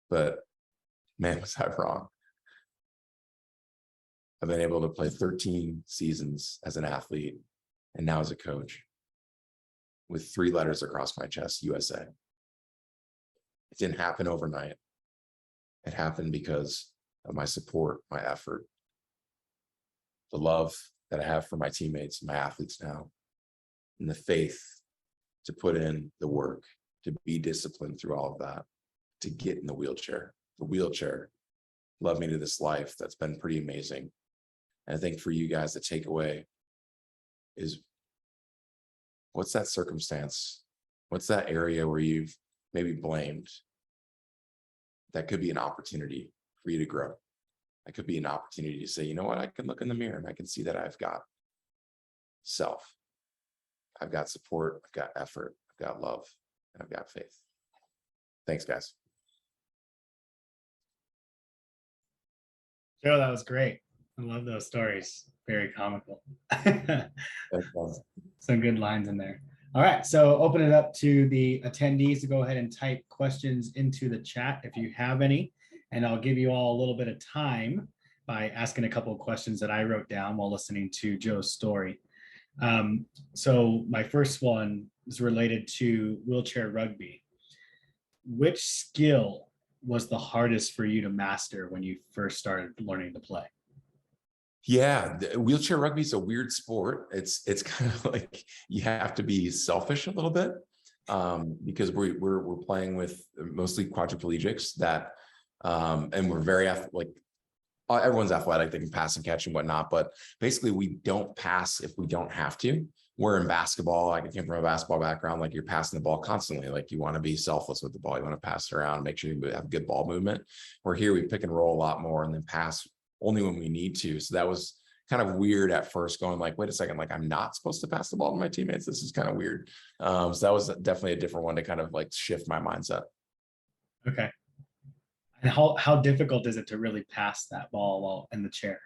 But man, was I wrong. I've been able to play 13 seasons as an athlete and now as a coach with 3 letters across my chest, USA. It didn't happen overnight. It happened because of my support, my effort, the love that I have for my teammates, my athletes now, and the faith to put in the work, to be disciplined through all of that, to get in the wheelchair. The wheelchair led me to this life that's been pretty amazing. And I think for you guys, the takeaway is, what's that circumstance? What's that area where you've maybe blamed that could be an opportunity for you to grow? That could be an opportunity to say, you know what, I can look in the mirror and I can see that I've got self, I've got support, I've got effort, I've got love, and I've got faith. Thanks, guys. Joe, that was great. I love those stories. Very comical. Some good lines in there. All right, so open it up to the attendees to go ahead and type questions into the chat if you have any, and I'll give you all a little bit of time by asking a couple of questions that I wrote down while listening to Joe's story. So my first one is related to wheelchair rugby. Which skill was the hardest for you to master when you first started learning to play? Yeah, wheelchair rugby is a weird sport. It's kind of like you have to be selfish a little bit, because we're playing with mostly quadriplegics that, and we're very like everyone's athletic, they can pass and catch and whatnot, but basically we don't pass if we don't have to. Where in basketball, I came from a basketball background, like you're passing the ball constantly, like you want to be selfless with the ball, you want to pass it around, make sure you have good ball movement. Where here we pick and roll a lot more and then pass only when we need to. So that was kind of weird at first, going like, wait a second, like I'm not supposed to pass the ball to my teammates. This is kind of weird. So that was definitely a different one to kind of like shift my mindset. Okay. And how difficult is it to really pass that ball while in the chair?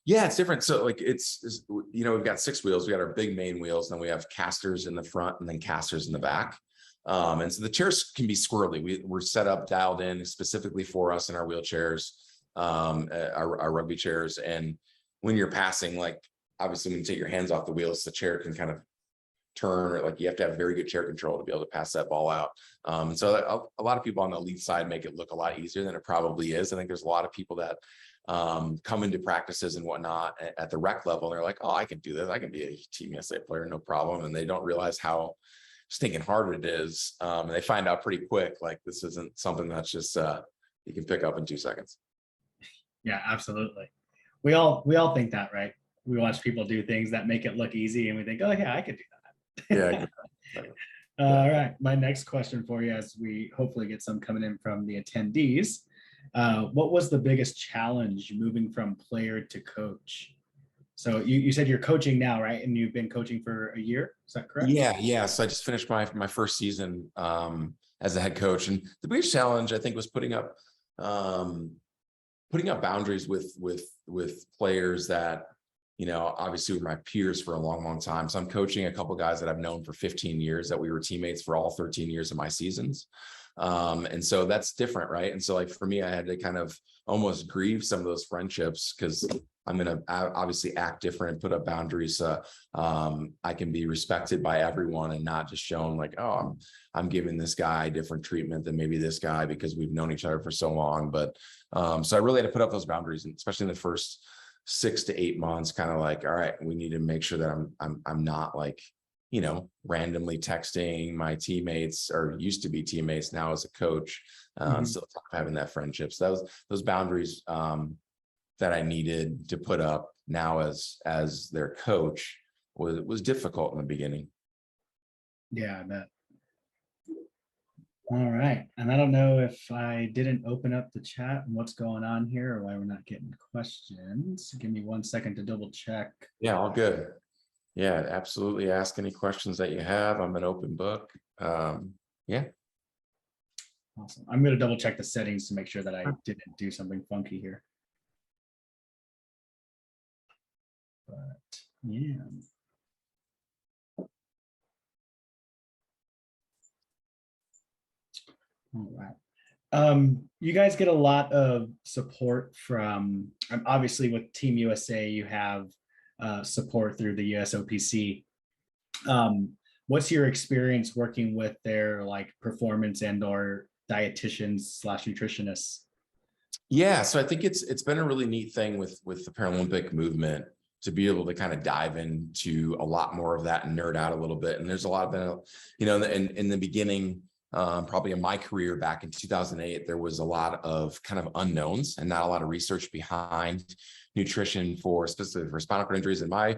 Yeah, it's different. So like it's we've got 6 wheels. We got our big main wheels, then we have casters in the front and then casters in the back. And so the chairs can be squirrely. We're set up, dialed in specifically for us in our wheelchairs, our rugby chairs. And when you're passing, like obviously when you take your hands off the wheels, the chair can kind of turn, or like you have to have very good chair control to be able to pass that ball out. And so a lot of people on the elite side make it look a lot easier than it probably is. I think there's a lot of people that come into practices and whatnot at the rec level. And they're like, oh, I can do this. I can be a Team USA player, no problem. And they don't realize how stinking hard it is. And they find out pretty quick, like this isn't something that's just you can pick up in 2 seconds. Yeah, absolutely. We all think that, right? We watch people do things that make it look easy and we think, oh yeah, I could do that. Yeah. All right. My next question for you, as we hopefully get some coming in from the attendees. What was the biggest challenge moving from player to coach? So you said you're coaching now, right? And you've been coaching for a year. Is that correct? Yeah. So I just finished my first season as a head coach, and the biggest challenge I think was putting up boundaries with players that, obviously were my peers for a long time. So I'm coaching a couple of guys that I've known for 15 years that we were teammates for all 13 years of my seasons. And so that's different, right? And so like for me, I had to kind of almost grieve some of those friendships, because I'm going to obviously act different and put up boundaries. I can be respected by everyone and not just shown like, oh, I'm giving this guy different treatment than maybe this guy because we've known each other for so long. But so I really had to put up those boundaries, and especially in the first 6 to 8 months, kind of like, all right, we need to make sure that I'm not like, randomly texting my teammates, or used to be teammates now as a coach, still having that friendship. So those boundaries that I needed to put up now as their coach was difficult in the beginning. Yeah, I bet. All right. And I don't know if I didn't open up the chat and what's going on here, or why we're not getting questions. Give me 1 second to double check. Yeah, all good. Yeah, absolutely. Ask any questions that you have. I'm an open book. Yeah. Awesome. I'm going to double check the settings to make sure that I didn't do something funky here. But yeah. All right. You guys get a lot of support from, obviously with Team USA, you have support through the USOPC. What's your experience working with their like performance and or dietitians / nutritionists? Yeah, so I think it's been a really neat thing with the Paralympic movement to be able to kind of dive into a lot more of that and nerd out a little bit. And there's a lot of, in the beginning, probably in my career back in 2008, there was a lot of kind of unknowns and not a lot of research behind nutrition specifically for spinal cord injuries in my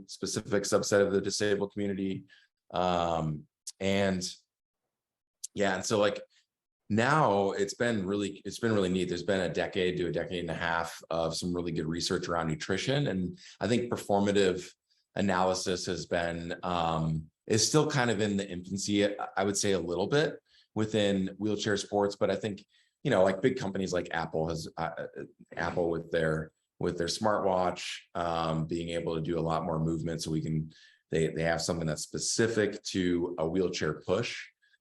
specific subset of the disabled community. And so like now it's been really neat. There's been a decade to a decade and a half of some really good research around nutrition. And I think performative analysis has been, is still kind of in the infancy, I would say a little bit within wheelchair sports. But I think, like big companies like Apple has, Apple with their smartwatch, being able to do a lot more movement. So they have something that's specific to a wheelchair push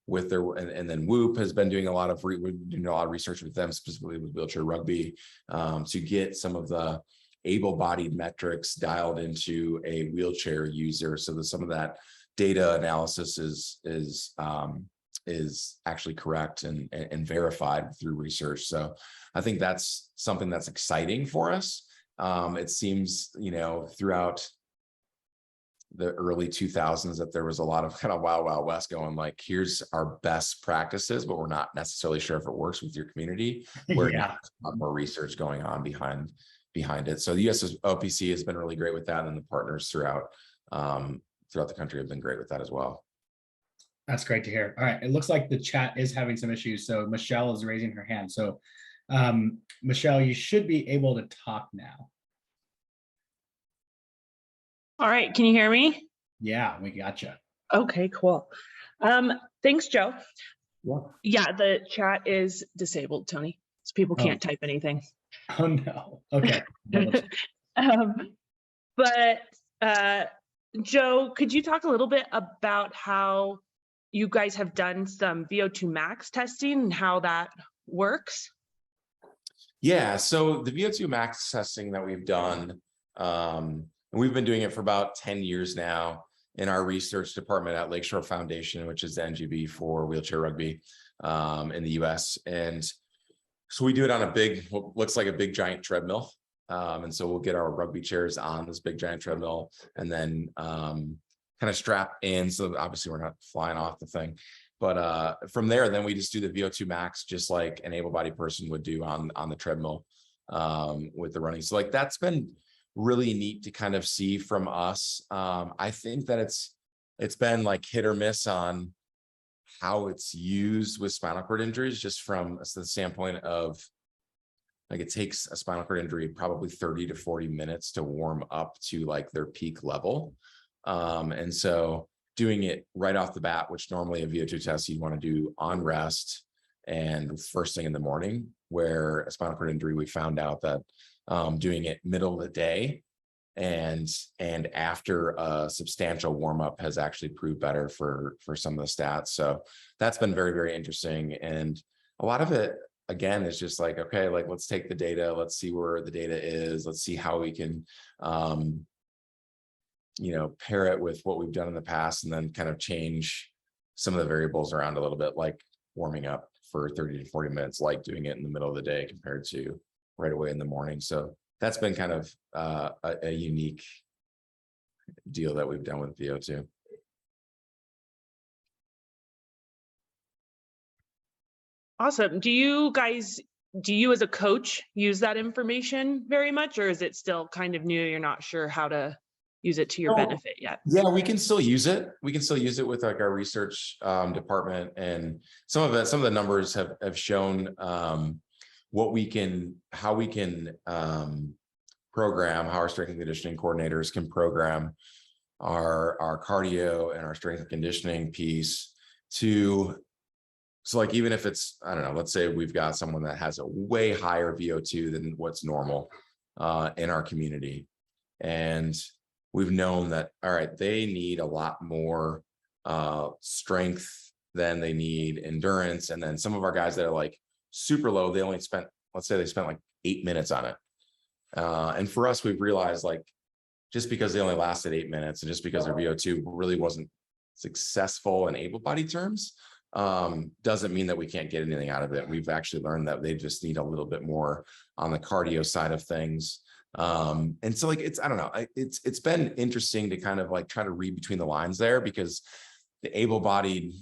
with their, and then Whoop has been doing a lot of research with them, specifically with wheelchair rugby, to get some of the able-bodied metrics dialed into a wheelchair user, so that some of that data analysis is actually correct and verified through research. So I think that's something that's exciting for us. It seems, throughout the early 2000s that there was a lot of kind of wild west going, like, here's our best practices, but we're not necessarily sure if it works with your community. Where Yeah. a lot more research going on behind it. So the USOPC has been really great with that, and the partners throughout the country have been great with that as well. That's great to hear. All right, it looks like the chat is having some issues, so Michelle is raising her hand. So Michelle, you should be able to talk now. All right, can you hear me? Yeah, we gotcha. Okay, cool. Thanks, Joe. Yeah. Yeah, the chat is disabled, Tony, so people can't type anything. Oh no. Okay. But Joe, could you talk a little bit about how you guys have done some VO2 max testing and how that works? Yeah, so the VO2 max testing that we've done, we've been doing it for about 10 years now in our research department at Lakeshore Foundation, which is the NGB for wheelchair rugby in the US. And so we do it on a big, what looks like a big giant treadmill. And so we'll get our rugby chairs on this big giant treadmill and then kind of strap in. So obviously we're not flying off the thing. But from there, then we just do the VO2 max, just like an able-bodied person would do on the treadmill with the running. So like that's been really neat to kind of see from us. I think that it's been like hit or miss on how it's used with spinal cord injuries, just from the standpoint of like it takes a spinal cord injury probably 30 to 40 minutes to warm up to like their peak level. And so doing it right off the bat, which normally a VO2 test you'd want to do on rest and first thing in the morning, where a spinal cord injury, we found out that doing it middle of the day and after a substantial warm up has actually proved better for some of the stats. So that's been very, very interesting. And a lot of it, again, is just like, okay, like let's take the data, let's see where the data is, let's see how we can pair it with what we've done in the past, and then kind of change some of the variables around a little bit, like warming up for 30 to 40 minutes, like doing it in the middle of the day compared to right away in the morning. So that's been kind of a unique deal that we've done with VO2. Awesome. Do you as a coach use that information very much, or is it still kind of new? You're not sure how to use it to your benefit yet? Yeah, we can still use it. We can still use it with like our research department, and some of the numbers have shown how we can program, how our strength and conditioning coordinators can program our cardio and our strength and conditioning piece to, so like even if it's, I don't know, let's say we've got someone that has a way higher VO2 than what's normal in our community, and we've known that, all right, they need a lot more strength than they need endurance. And then some of our guys that are like super low, they only spent, let's say they spent like 8 minutes on it. And for us, we've realized like, just because they only lasted 8 minutes and just because their VO2 really wasn't successful in able-bodied terms, doesn't mean that we can't get anything out of it. We've actually learned that they just need a little bit more on the cardio side of things. And so like, I don't know, it's been interesting to kind of like try to read between the lines there, because the able-bodied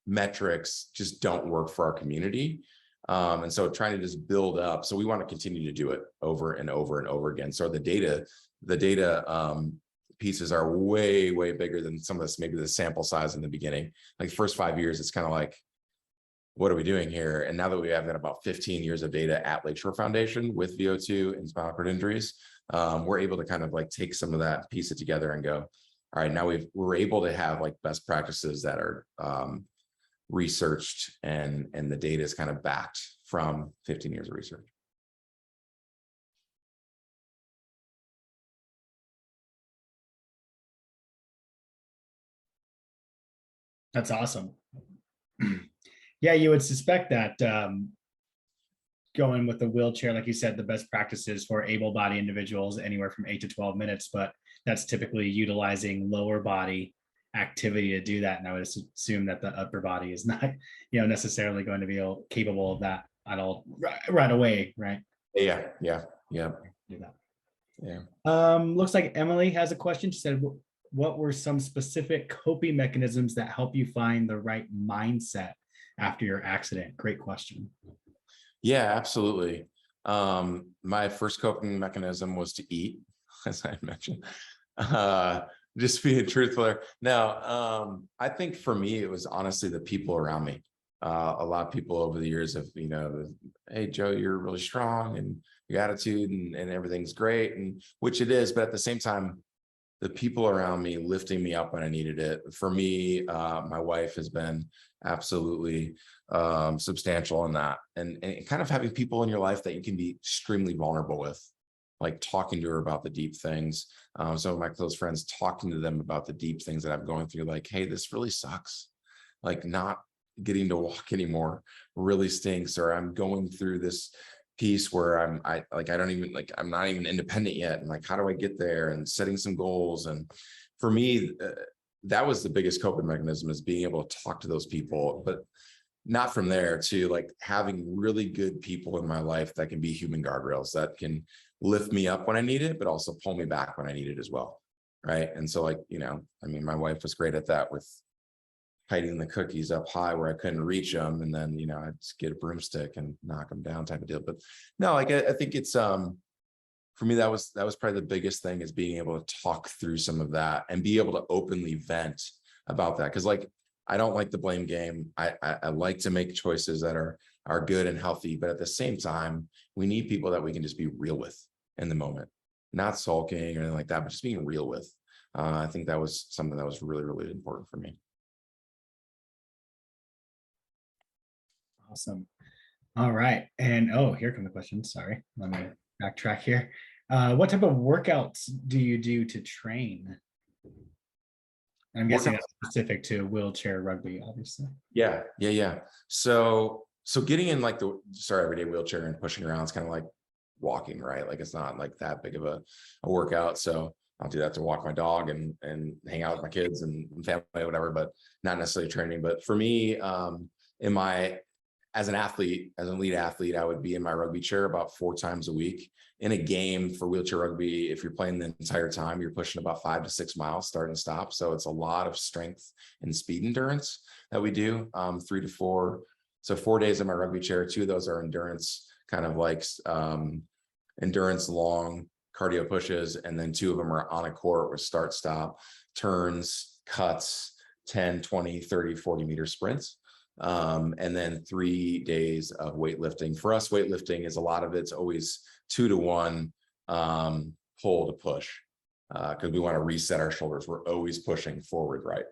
metrics just don't work for our community. And so trying to just build up. So we want to continue to do it over and over and over again. So the data pieces are way, way bigger than some of this, maybe the sample size in the beginning. Like first 5 years, it's kind of like, what are we doing here? And now that we have got about 15 years of data at Lakeshore Foundation with VO2 and spinal cord injuries, we're able to kind of like take some of that, piece it together and go, all right, now we're able to have like best practices that are researched and the data is kind of backed from 15 years of research. That's awesome. Yeah, you would suspect that going with the wheelchair, like you said, the best practices for able-bodied individuals anywhere from 8 to 12 minutes, but that's typically utilizing lower body activity to do that. And I would assume that the upper body is not, necessarily going to be capable of that at all right away, right? Yeah. Do that. Yeah. Looks like Emily has a question. She said, what were some specific coping mechanisms that help you find the right mindset after your accident? Great question. Yeah, absolutely. My first coping mechanism was to eat, as I mentioned. Just being truthful. Now, I think for me, it was honestly the people around me. A lot of people over the years have, hey, Joe, you're really strong and your attitude and everything's great, and which it is, but at the same time, the people around me lifting me up when I needed it. For me, my wife has been absolutely substantial in that, and kind of having people in your life that you can be extremely vulnerable with, like talking to her about the deep things. Some of my close friends, talking to them about the deep things that I'm going through, like, hey, this really sucks. Like not getting to walk anymore really stinks, or I'm going through this piece where I'm not even independent yet. And like, how do I get there, and setting some goals. And for me, that was the biggest coping mechanism, is being able to talk to those people, but not from there to like having really good people in my life that can be human guardrails that can lift me up when I need it, but also pull me back when I need it as well. Right. And so like, my wife was great at that with hiding the cookies up high where I couldn't reach them. And then, I'd just get a broomstick and knock them down type of deal. But no, like, I think it's, for me, that was probably the biggest thing, is being able to talk through some of that and be able to openly vent about that. Cause like, I don't like the blame game. I like to make choices that are good and healthy, but at the same time, we need people that we can just be real with in the moment, not sulking or anything like that, but just being real with. I think that was something that was really, really important for me. Awesome. All right. And here come the questions. Sorry. Let me backtrack here. What type of workouts do you do to train? I'm guessing that's specific to wheelchair rugby, obviously. Yeah. So getting in like everyday wheelchair and pushing around is kind of like walking, right? Like it's not like that big of a workout. So I'll do that to walk my dog and hang out with my kids and family, whatever, but not necessarily training. But for me, as an athlete, as an elite athlete, I would be in my rugby chair about 4 times a week. In a game for wheelchair rugby, if you're playing the entire time, you're pushing about 5 to 6 miles start and stop. So it's a lot of strength and speed endurance that we do, 3 to 4. So 4 days in my rugby chair, 2 of those are endurance, kind of like endurance long cardio pushes. And then 2 of them are on a court with start, stop, turns, cuts, 10, 20, 30, 40 meter sprints. And then 3 days of weightlifting. For us, weightlifting is a lot of it's always 2 to 1 pull to push, because we want to reset our shoulders. We're always pushing forward, right?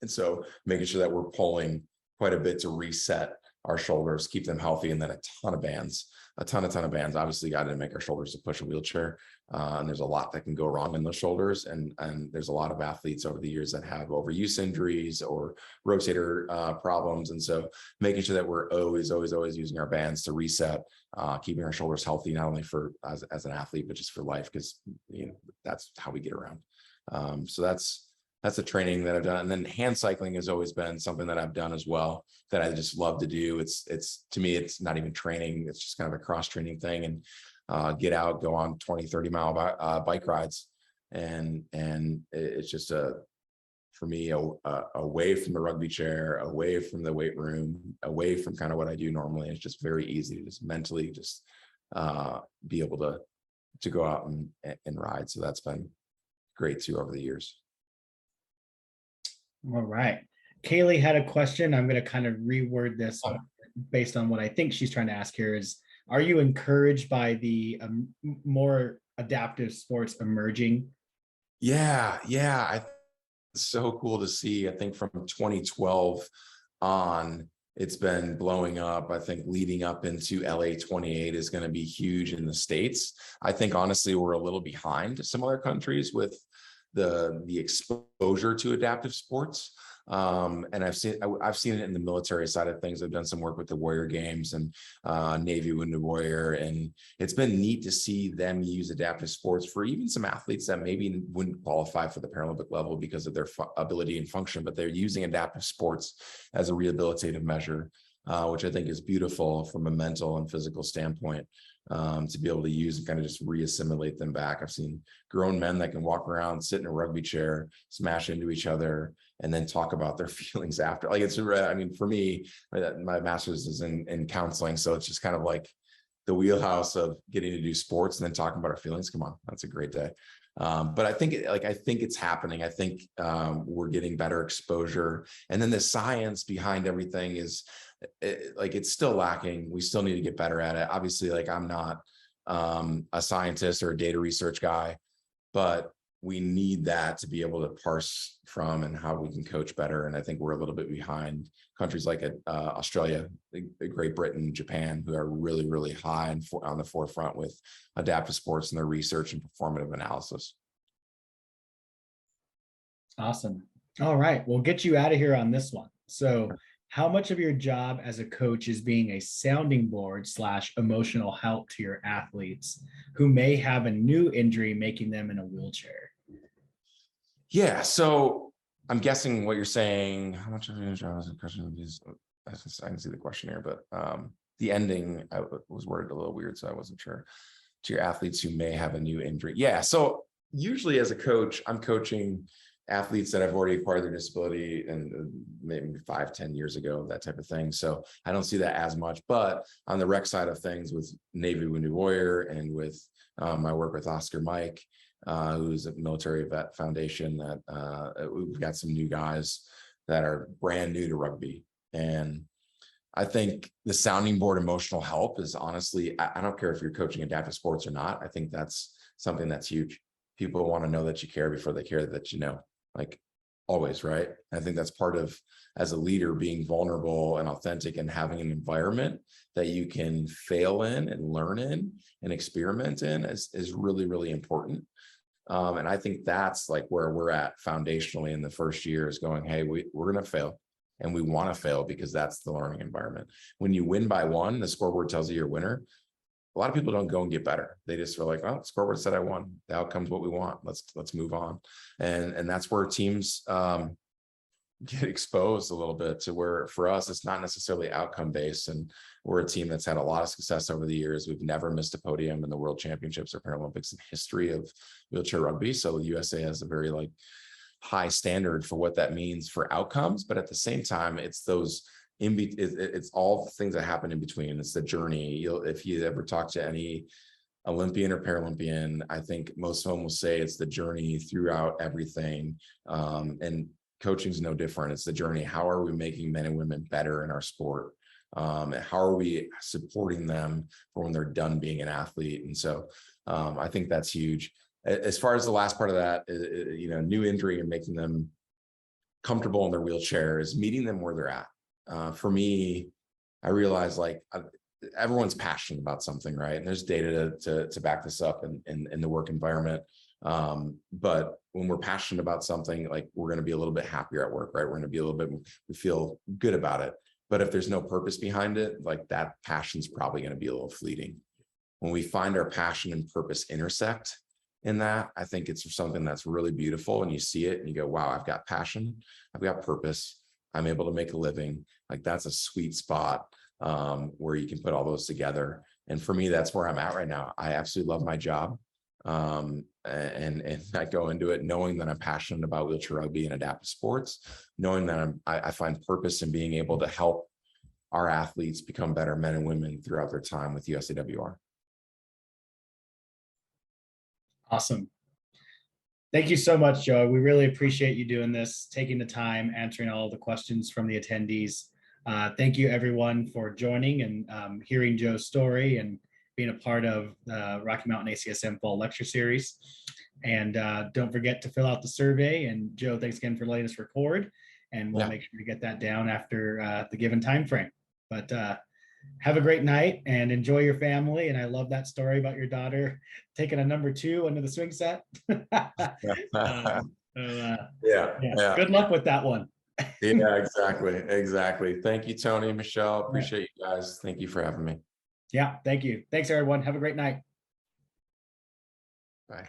And so making sure that we're pulling quite a bit to reset our shoulders, keep them healthy, and then a ton of bands. Obviously, got to make our shoulders to push a wheelchair. And there's a lot that can go wrong in those shoulders. And there's a lot of athletes over the years that have overuse injuries or rotator problems. And so making sure that we're always using our bands to reset, keeping our shoulders healthy, not only for as an athlete, but just for life, because that's how we get around. So that's a training that I've done. And then hand cycling has always been something that I've done as well, that I just love to do. It's to me, it's not even training. It's just kind of a cross training thing, and get out, go on 20, 30 mile bike rides. And it's just for me, away from the rugby chair, away from the weight room, away from kind of what I do normally. It's just very easy to just mentally just be able to go out and ride. So that's been great too over the years. All right. Kaylee had a question. I'm going to kind of reword this. based on what I think she's trying to ask here is, are you encouraged by the more adaptive sports emerging? Yeah, it's so cool to see. I think from 2012 on, it's been blowing up. I think leading up into LA 28 is going to be huge in the States. I think honestly, we're a little behind some other countries with the exposure to adaptive sports. And I've seen it in the military side of things. I've done some work with the Warrior Games and Navy Wounded Warrior, and it's been neat to see them use adaptive sports for even some athletes that maybe wouldn't qualify for the Paralympic level because of their ability and function, but they're using adaptive sports as a rehabilitative measure, which I think is beautiful from a mental and physical standpoint. To be able to use and kind of just reassimilate them back. I've seen grown men that can walk around, sit in a rugby chair, smash into each other, and then talk about their feelings after. Like I mean, for me, my master's is in counseling, so it's just kind of like the wheelhouse of getting to do sports and then talking about our feelings. Come on, that's a great day. But I think it's happening. I think we're getting better exposure, and then the science behind everything is it's still lacking. We still need to get better at it. Obviously, like I'm not a scientist or a data research guy, but we need that to be able to parse from and how we can coach better. And I think we're a little bit behind countries like Australia, Great Britain, Japan, who are really, really high and on the forefront with adaptive sports and their research and performative analysis. Awesome. All right, we'll get you out of here on this one. So how much of your job as a coach is being a sounding board / emotional help to your athletes who may have a new injury making them in a wheelchair? Yeah, so I'm guessing what you're saying, how much of your job as a question is, I can see the question here, but the ending was worded a little weird, so I wasn't sure. To your athletes who may have a new injury. Yeah, so usually as a coach, I'm coaching athletes that have already acquired their disability and maybe 5-10 years ago, that type of thing. So I don't see that as much, but on the rec side of things with Navy Wounded Warrior and with my work with Oscar Mike, who's a military vet foundation, that we've got some new guys that are brand new to rugby. And I think the sounding board emotional help is honestly, I don't care if you're coaching adaptive sports or not. I think that's something that's huge. People want to know that you care before they care that you know. Like always, right? I think that's part of, as a leader, being vulnerable and authentic and having an environment that you can fail in and learn in and experiment in is really, really important. And I think that's like where we're at foundationally in the first year, is going, hey, we're going to fail, and we want to fail because that's the learning environment. When you win by one, the scoreboard tells you you're a winner. A lot of people don't go and get better. They just feel like, oh, scoreboard said I won. The outcome's what we want. Let's move on. And that's where teams get exposed a little bit to, where for us, it's not necessarily outcome based. And we're a team that's had a lot of success over the years. We've never missed a podium in the World Championships or Paralympics in the history of wheelchair rugby. So the USA has a very high standard for what that means for outcomes. But at the same time, it's those it's all the things that happen in between. It's the journey. If you ever talk to any Olympian or Paralympian, I think most of them will say it's the journey throughout everything. And coaching is no different. It's the journey. How are we making men and women better in our sport? And how are we supporting them for when they're done being an athlete? And so I think that's huge. As far as the last part of that, new injury and making them comfortable in their wheelchair is meeting them where they're at. For me, I realize everyone's passionate about something, right? And there's data to back this up in the work environment. But when we're passionate about something, we're going to be a little bit happier at work, right? We're going to be we feel good about it. But if there's no purpose behind it, that passion's probably going to be a little fleeting. When we find our passion and purpose intersect in that, I think it's something that's really beautiful, and you see it and you go, wow, I've got passion, I've got purpose, I'm able to make a living. That's a sweet spot where you can put all those together. And for me, that's where I'm at right now. I absolutely love my job. And I go into it knowing that I'm passionate about wheelchair rugby and adaptive sports, knowing that I find purpose in being able to help our athletes become better men and women throughout their time with USAWR. Awesome. Thank you so much, Joe. We really appreciate you doing this, taking the time, answering all of the questions from the attendees. Thank you everyone for joining and hearing Joe's story and being a part of the Rocky Mountain ACSM Fall Lecture Series. And don't forget to fill out the survey. And Joe, thanks again for letting us record. And we'll make sure to get that down after the given time frame. But have a great night and enjoy your family. And I love that story about your daughter taking a number 2 under the swing set. Yeah. Good luck with that one. Yeah, exactly. Thank you, Tony, Michelle. Appreciate you guys. Thank you for having me. Yeah, thank you. Thanks, everyone. Have a great night. Bye.